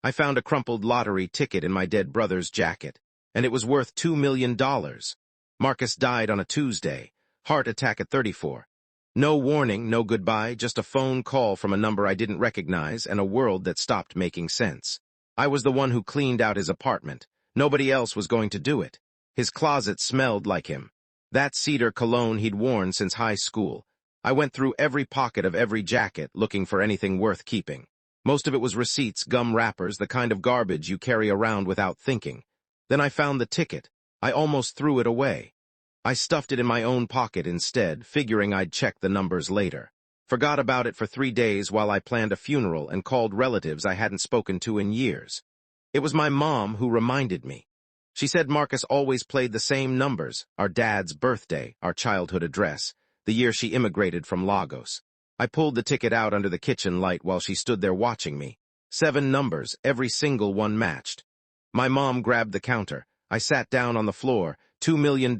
I found a crumpled lottery ticket in my dead brother's jacket, and it was worth $2 million. Marcus died on a Tuesday, heart attack at 34. No warning, no goodbye, just a phone call from a number I didn't recognize and a world that stopped making sense. I was the one who cleaned out his apartment. Nobody else was going to do it. His closet smelled like him. That cedar cologne he'd worn since high school. I went through every pocket of every jacket looking for anything worth keeping. Most of it was receipts, gum wrappers, the kind of garbage you carry around without thinking. Then I found the ticket. I almost threw it away. I stuffed it in my own pocket instead, figuring I'd check the numbers later. Forgot about it for 3 days while I planned a funeral and called relatives I hadn't spoken to in years. It was my mom who reminded me. She said Marcus always played the same numbers, our dad's birthday, our childhood address, the year she immigrated from Lagos. I pulled the ticket out under the kitchen light while she stood there watching me. 7 numbers, every single one matched. My mom grabbed the counter. I sat down on the floor. $2 million.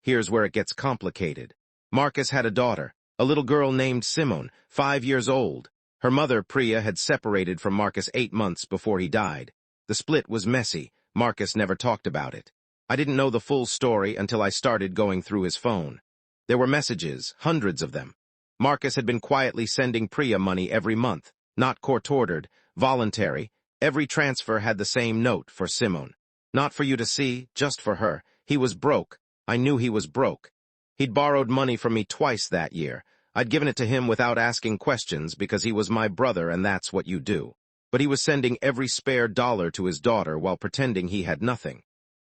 Here's where it gets complicated. Marcus had a daughter, a little girl named Simone, 5 years old. Her mother, Priya, had separated from Marcus 8 months before he died. The split was messy. Marcus never talked about it. I didn't know the full story until I started going through his phone. There were messages, hundreds of them. Marcus had been quietly sending Priya money every month, not court-ordered, voluntary. Every transfer had the same note for Simone. Not for you to see, just for her. He was broke. I knew he was broke. He'd borrowed money from me twice that year. I'd given it to him without asking questions because he was my brother and that's what you do. But he was sending every spare dollar to his daughter while pretending he had nothing.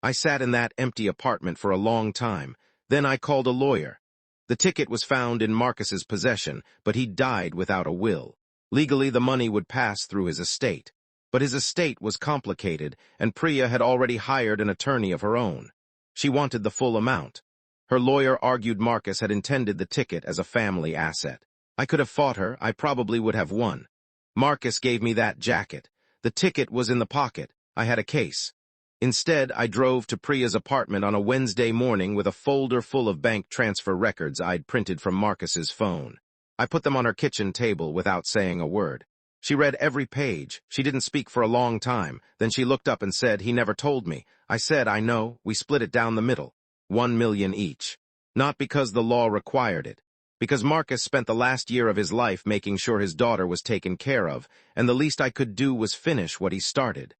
I sat in that empty apartment for a long time. Then I called a lawyer. The ticket was found in Marcus's possession, but he died without a will. Legally, the money would pass through his estate. But his estate was complicated, and Priya had already hired an attorney of her own. She wanted the full amount. Her lawyer argued Marcus had intended the ticket as a family asset. I could have fought her. I probably would have won. Marcus gave me that jacket. The ticket was in the pocket. I had a case. Instead, I drove to Priya's apartment on a Wednesday morning with a folder full of bank transfer records I'd printed from Marcus's phone. I put them on her kitchen table without saying a word. She read every page. She didn't speak for a long time. Then she looked up and said, "He never told me." I said, "I know. We split it down the middle. $1 million each." Not because the law required it. Because Marcus spent the last year of his life making sure his daughter was taken care of, and the least I could do was finish what he started.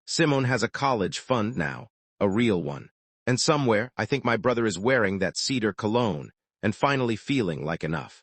Simone has a college fund now, a real one. And somewhere, I think my brother is wearing that cedar cologne, and finally feeling like enough.